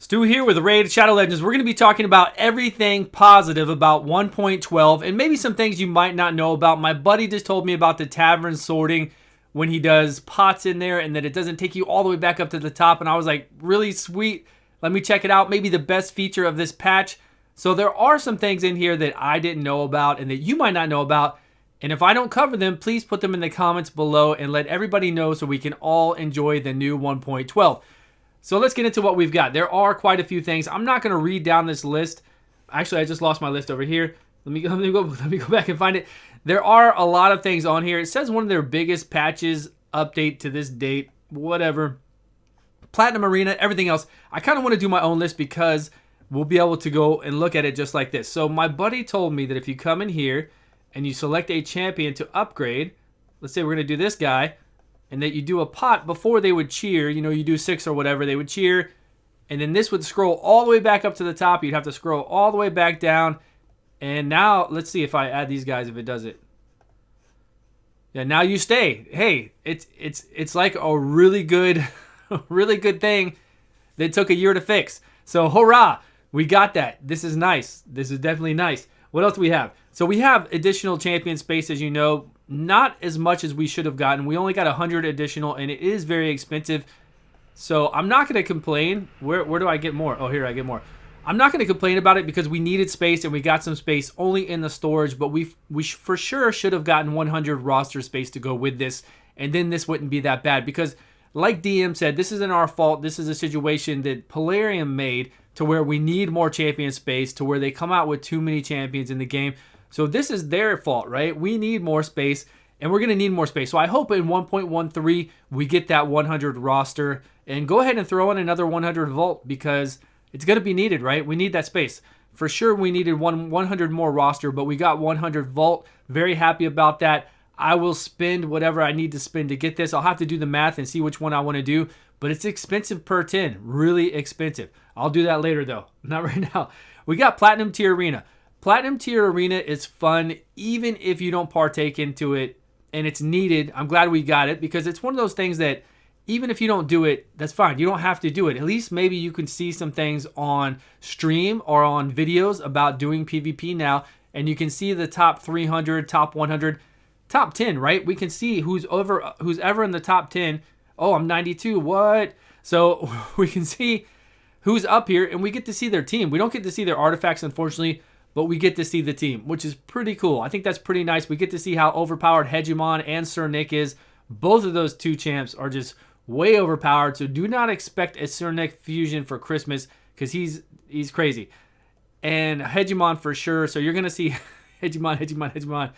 Stu here with Raid Shadow Legends. We're going to be talking about everything positive about 1.12 and maybe some things you might not know about. My buddy just told me about the tavern sorting when he does pots in there and that it doesn't take you all the way back up to the top. And I was like, really sweet. Let me check it out. Maybe the best feature of this patch. So there are some things in here that I didn't know about and that you might not know about. And if I don't cover them, please put them in the comments below and let everybody know so we can all enjoy the new 1.12. So let's get into what we've got. There are quite a few things. I'm not going to read down this list. Actually, I just lost my list over here. Let me go back and find it. There are a lot of things on here. It says one of their biggest patches, update to this date, whatever. Platinum Arena, everything else. I kind of want to do my own list because we'll be able to go and look at it just like this. So my buddy told me that if you come in here and you select a champion to upgrade, let's say we're going to do this guy, and that you do a pot before they would cheer, you know, you do 6 or whatever, they would cheer, and then this would scroll all the way back up to the top. You'd have to scroll all the way back down, and now let's see if I add these guys, if it does it. Yeah, now you stay. Hey, it's like a really good thing that took a year to fix. So hurrah, we got that. This is nice. This is definitely nice. What else do we have? So we have additional champion space, as you know. Not as much as we should have gotten. We only got 100 additional, and it is very expensive. So I'm not going to complain. Where do I get more? Oh, here I get more. I'm not going to complain about it because we needed space, and we got some space only in the storage. But we for sure should have gotten 100 roster space to go with this, and then this wouldn't be that bad. Because like DM said, this isn't our fault. This is a situation that Polarium made to where we need more champion space, to where they come out with too many champions in the game. So this is their fault, right? We need more space, and we're going to need more space. So I hope in 1.13 we get that 100 roster, and go ahead and throw in another 100 vault because it's going to be needed, right? We need that space. For sure we needed 100 more roster, but we got 100 vault. Very happy about that. I will spend whatever I need to spend to get this. I'll have to do the math and see which one I want to do, but it's expensive per 10. Really expensive. I'll do that later though. Not right now. We got Platinum Tier Arena. Platinum Tier Arena is fun even if you don't partake into it, and it's needed. I'm glad we got it because it's one of those things that even if you don't do it, that's fine. You don't have to do it. At least maybe you can see some things on stream or on videos about doing PvP now, and you can see the top 300, top 100, top 10, right? We can see who's ever in the top 10. Oh, I'm 92. What? So we can see who's up here, and we get to see their team. We don't get to see their artifacts, unfortunately, but we get to see the team, which is pretty cool. I think that's pretty nice. We get to see how overpowered Hegemon and Sir Nick is. Both of those two champs are just way overpowered, so do not expect a Sir Nick fusion for Christmas because he's crazy. And Hegemon for sure, so you're going to see Hegemon.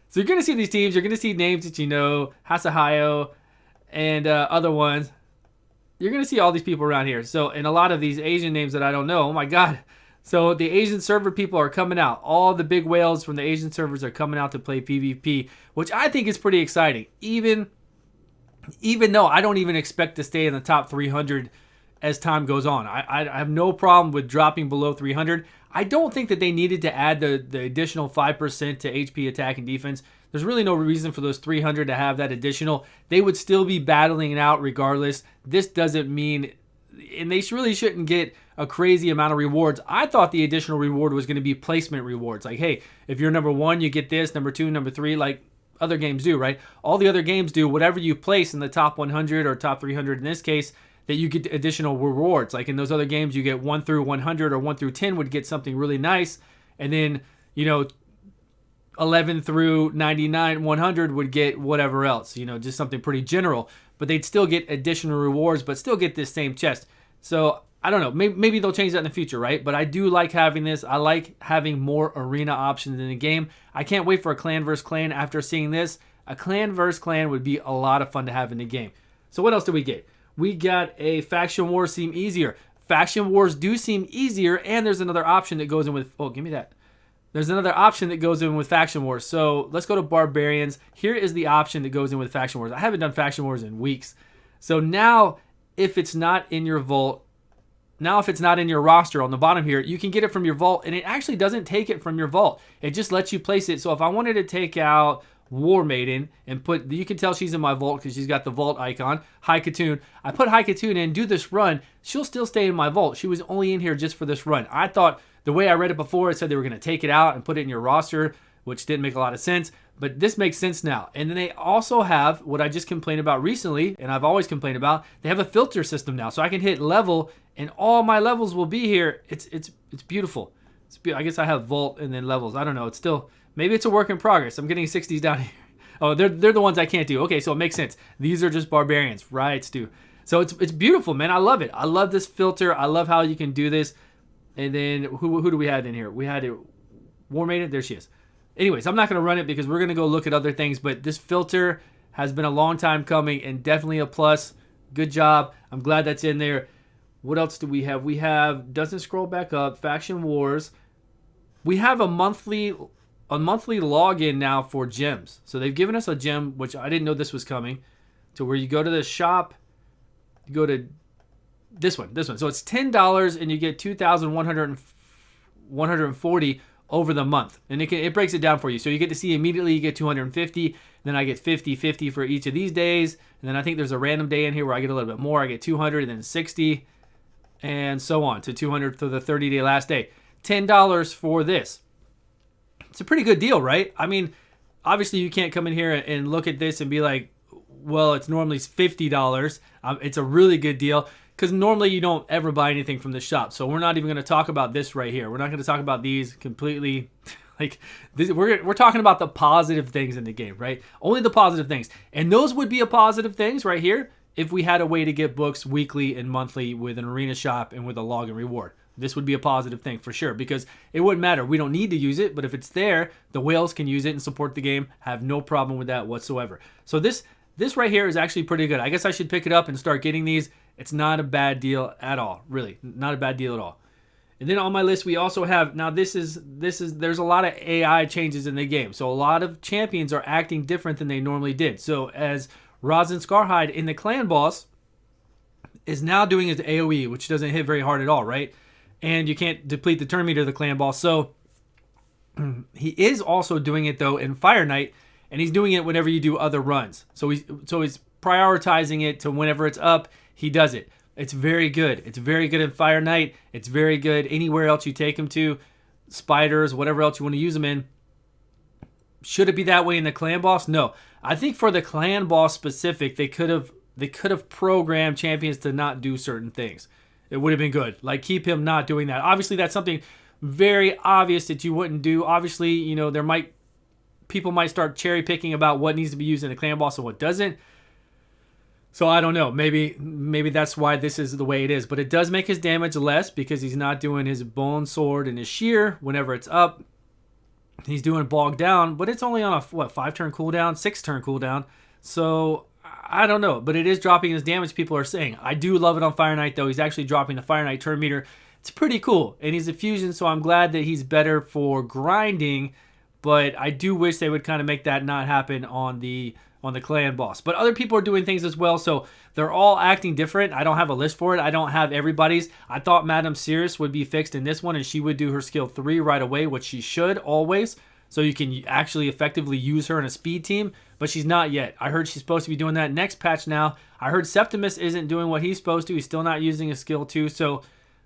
So you're going to see these teams. You're going to see names that you know, Hasahayo and other ones. You're going to see all these people around here. So, and a lot of these Asian names that I don't know. Oh my God. So the Asian server people are coming out. All the big whales from the Asian servers are coming out to play PvP, which I think is pretty exciting. Even though I don't even expect to stay in the top 300 as time goes on. I have no problem with dropping below 300. I don't think that they needed to add the additional 5% to HP attack and defense. There's really no reason for those 300 to have that additional. They would still be battling it out regardless. This doesn't mean, and they really shouldn't get a crazy amount of rewards. I thought the additional reward was going to be placement rewards. Like, hey, if you're number 1, you get this, number 2, number 3, like other games do, right? All the other games do, whatever you place in the top 100 or top 300 in this case, that you get additional rewards. Like in those other games, you get 1 through 100 or 1 through 10 would get something really nice. And then, you know, 11 through 99, 100 would get whatever else, you know, just something pretty general. But they'd still get additional rewards, but still get this same chest. So I don't know. Maybe they'll change that in the future, right? But I do like having this. I like having more arena options in the game. I can't wait for a clan versus clan after seeing this. A clan versus clan would be a lot of fun to have in the game. So what else do we get? We got a faction wars seem easier. Faction wars do seem easier, and there's another option that goes in with... Oh, give me that. There's another option that goes in with faction wars. So let's go to barbarians. Here is the option that goes in with faction wars. I haven't done faction wars in weeks. So now, if it's not in your vault... Now, if it's not in your roster on the bottom here, you can get it from your vault, and it actually doesn't take it from your vault. It just lets you place it. So if I wanted to take out War Maiden and you can tell she's in my vault because she's got the vault icon. High Katoon. I put High Katoon in, do this run. She'll still stay in my vault. She was only in here just for this run. I thought the way I read it before, it said they were going to take it out and put it in your roster, which didn't make a lot of sense. But this makes sense now. And then they also have what I just complained about recently, and I've always complained about. They have a filter system now, so I can hit level, and all my levels will be here. It's beautiful. I guess I have vault and then levels. I don't know. It's still, maybe it's a work in progress. I'm getting 60s down here. Oh, they're the ones I can't do. Okay, so it makes sense. These are just barbarians, right, Stu? So it's beautiful, man. I love it. I love this filter. I love how you can do this. And then who do we have in here? We had War Maiden. There she is. Anyways, I'm not going to run it because we're going to go look at other things. But this filter has been a long time coming and definitely a plus. Good job. I'm glad that's in there. What else do we have? We have, doesn't scroll back up, Faction Wars. We have a monthly login now for gems. So they've given us a gem, which I didn't know this was coming, to where you go to the shop, you go to this one. So it's $10 and you get 2,140 over the month. And it breaks it down for you. So you get to see immediately you get 250, then I get 50 for each of these days. And then I think there's a random day in here where I get a little bit more. I get 200 and then 60 and so on to 200 for the 30-day last day. $10 for this. It's a pretty good deal, right? I mean, obviously you can't come in here and look at this and be like, well, it's normally $50. It's a really good deal because normally you don't ever buy anything from the shop. So we're not even going to talk about this right here. We're not going to talk about these completely. Like this, we're talking about the positive things in the game, right? Only the positive things. And those would be a positive things right here if we had a way to get books weekly and monthly with an arena shop and with a login reward. This would be a positive thing for sure because it wouldn't matter. We don't need to use it, but if it's there, the whales can use it and support the game. Have no problem with that whatsoever. So this right here is actually pretty good. I guess I should pick it up and start getting these. It's not a bad deal at all, really. Not a bad deal at all. And then on my list, we also have, now this is there's a lot of AI changes in the game. So a lot of champions are acting different than they normally did. So as Rosin Scarhide in the clan boss is now doing his AoE, which doesn't hit very hard at all, right? And you can't deplete the turn meter of the clan boss. So he is also doing it though in Fire Knight, and he's doing it whenever you do other runs. So he's prioritizing it to whenever it's up, he does it. It's very good. It's very good in Fire Knight. It's very good anywhere else you take him to. Spiders, whatever else you want to use him in. Should it be that way in the clan boss? No. I think for the clan boss specific, they could have programmed champions to not do certain things. It would have been good. Like keep him not doing that. Obviously, that's something very obvious that you wouldn't do. Obviously, you know, people might start cherry picking about what needs to be used in the clan boss and what doesn't. So I don't know. Maybe that's why this is the way it is. But it does make his damage less because he's not doing his bone sword and his shear whenever it's up. He's doing bog down, but it's only on a 5-turn cooldown, 6-turn cooldown. So I don't know, but it is dropping his damage. People are saying I do love it on Fire Knight though. He's actually dropping the Fire Knight turn meter. It's pretty cool, and he's a fusion, so I'm glad that he's better for grinding. But I do wish they would kind of make that not happen on the clan boss. But other people are doing things as well, so they're all acting different. I don't have a list for it. I don't have everybody's. I thought Madame Cirrus would be fixed in this one, and she would do her skill 3 right away, which she should always, so you can actually effectively use her in a speed team, but she's not yet. I heard she's supposed to be doing that next patch now. I heard Septimus isn't doing what he's supposed to. He's still not using his skill 2, so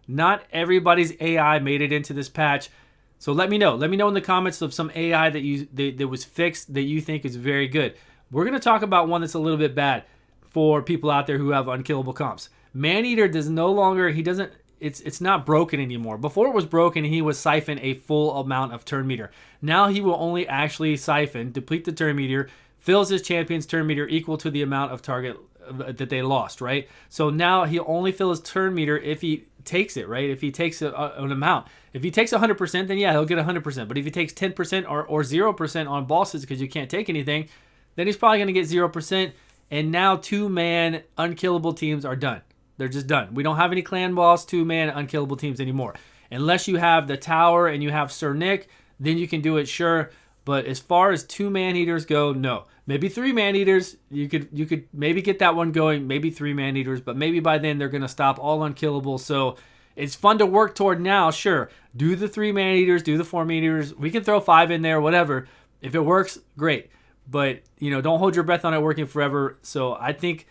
not everybody's AI made it into this patch. So let me know. Let me know in the comments of some AI that was fixed that you think is very good. We're going to talk about one that's a little bit bad for people out there who have unkillable comps. Maneater does no longer, it's not broken anymore. Before it was broken, he would siphon a full amount of turn meter. Now he will only actually siphon, deplete the turn meter, fills his champion's turn meter equal to the amount of target that they lost, right? So now he'll only fill his turn meter if he takes it, right? If he takes an amount. If he takes 100%, then yeah, he'll get 100%. But if he takes 10% or 0% on bosses because you can't take anything, then he's probably going to get 0%. And now 2-man unkillable teams are done. They're just done. We don't have any clan boss 2-man unkillable teams anymore. Unless you have the tower and you have Sir Nick, then you can do it, sure. But as far as 2-man eaters go, no. Maybe 3-man eaters, you could maybe get that one going, maybe 3-man eaters, but maybe by then they're going to stop all unkillable. So it's fun to work toward now, sure. Do the 3-man eaters, do the 4-man eaters. We can throw 5 in there, whatever. If it works, great. but don't hold your breath on it working forever. So I think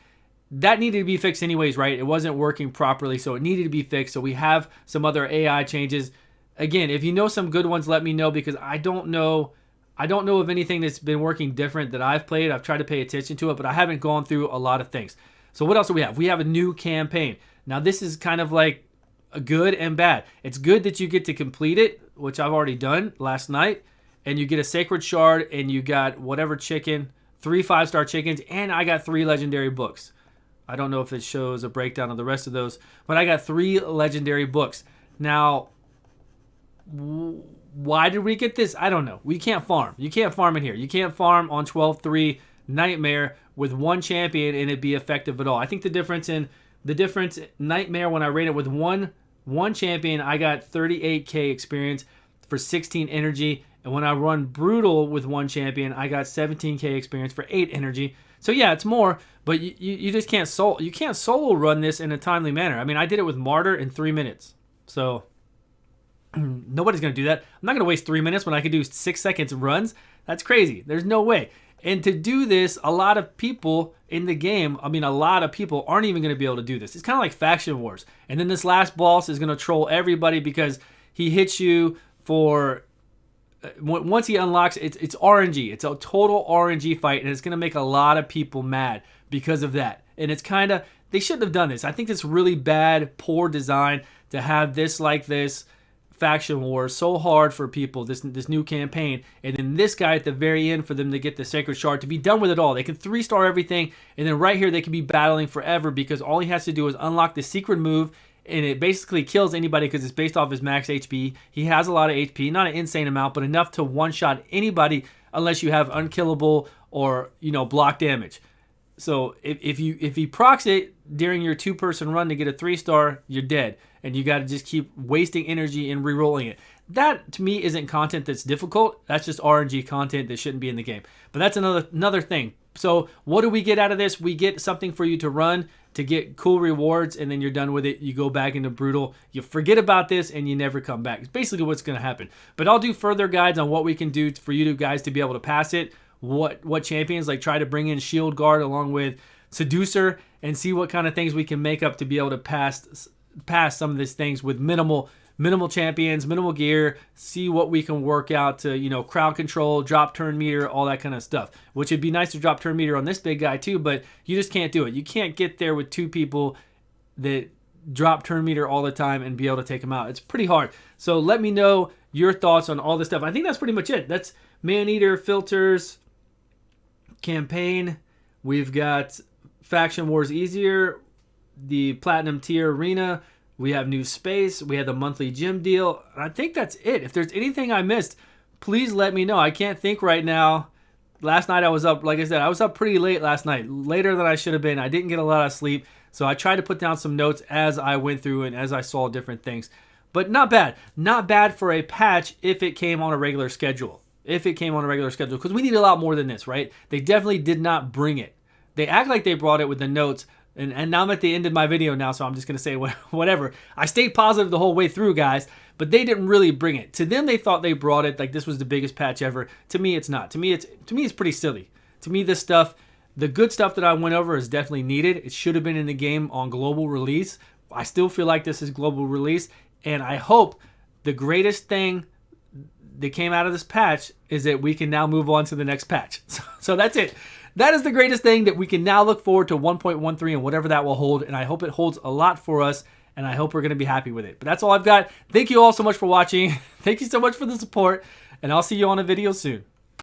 that needed to be fixed anyways, right? It wasn't working properly, so it needed to be fixed. So we have some other AI changes. Again, if you know some good ones, let me know, because I don't know of anything that's been working different that I've played. I've tried to pay attention to it, but I haven't gone through a lot of things. So what else do we have? We have a new campaign. Now this is kind of like a good and bad. It's good that you get to complete it, which I've already done last night, and you get a sacred shard, and you got whatever chicken, 3 5-star chickens, and I got 3 legendary books. I don't know if it shows a breakdown of the rest of those, but I got 3 legendary books. Now, why did we get this? I don't know. We can't farm. You can't farm in here. You can't farm on 12-3 Nightmare with 1 champion and it be effective at all. I think the difference Nightmare, when I ran it with one champion, I got 38k experience for 16 energy. And when I run Brutal with 1 champion, I got 17k experience for 8 energy. So yeah, it's more, but you just can't solo run this in a timely manner. I mean, I did it with Martyr in 3 minutes. So nobody's going to do that. I'm not going to waste 3 minutes when I could do 6 seconds runs. That's crazy. There's no way. And to do this, a lot of people in the game, a lot of people aren't even going to be able to do this. It's kind of like Faction Wars. And then this last boss is going to troll everybody because he hits you for... Once he unlocks, it's RNG. It's a total RNG fight, and it's going to make a lot of people mad because of that. And it's kind of... They shouldn't have done this. I think it's really bad, poor design to have this like this. Faction War so hard for people, this new campaign, and then this guy at the very end for them to get the Sacred Shard, to be done with it all. They can 3-star everything, and then right here they can be battling forever because all he has to do is unlock the secret move, and it basically kills anybody because it's based off his max HP. He has a lot of HP, not an insane amount, but enough to one-shot anybody unless you have unkillable or block damage. So if he procs it during your 2-person run to get a 3-star, you're dead. And you got to just keep wasting energy and re-rolling it. That, to me, isn't content that's difficult. That's just RNG content that shouldn't be in the game. But that's another thing. So what do we get out of this? We get something for you to run to get cool rewards, and then you're done with it. You go back into Brutal. You forget about this, and you never come back. It's basically what's going to happen. But I'll do further guides on what we can do for you guys to be able to pass it. What champions, like try to bring in Shield Guard along with Seducer, and see what kind of things we can make up to be able to pass some of these things with minimal champions, minimal gear, see what we can work out to, crowd control, drop turn meter, all that kind of stuff. Which would be nice to drop turn meter on this big guy too, but you just can't do it. You can't get there with 2 people that drop turn meter all the time and be able to take them out. It's pretty hard. So let me know your thoughts on all this stuff. I think that's pretty much it. That's Maneater, filters, campaign. We've got Faction Wars Easier, the Platinum Tier Arena. We have new space. We have the monthly gym deal. I think that's it. If there's anything I missed, please let me know. I can't think right now. Last night I was up, like I said, I was up pretty late last night. Later than I should have been. I didn't get a lot of sleep. So I tried to put down some notes as I went through and as I saw different things. But not bad. Not bad for a patch if it came on a regular schedule. Because we need a lot more than this, right? They definitely did not bring it. They act like they brought it with the notes. And now I'm at the end of my video now, so I'm just going to say whatever. I stayed positive the whole way through, guys, but they didn't really bring it. To them, they thought they brought it like this was the biggest patch ever. To me, it's not. To me, it's pretty silly. To me, this stuff, the good stuff that I went over is definitely needed. It should have been in the game on global release. I still feel like this is global release, and I hope the greatest thing that came out of this patch is that we can now move on to the next patch. So that's it. That is the greatest thing, that we can now look forward to 1.13 and whatever that will hold. And I hope it holds a lot for us. And I hope we're going to be happy with it. But that's all I've got. Thank you all so much for watching. Thank you so much for the support. And I'll see you on a video soon.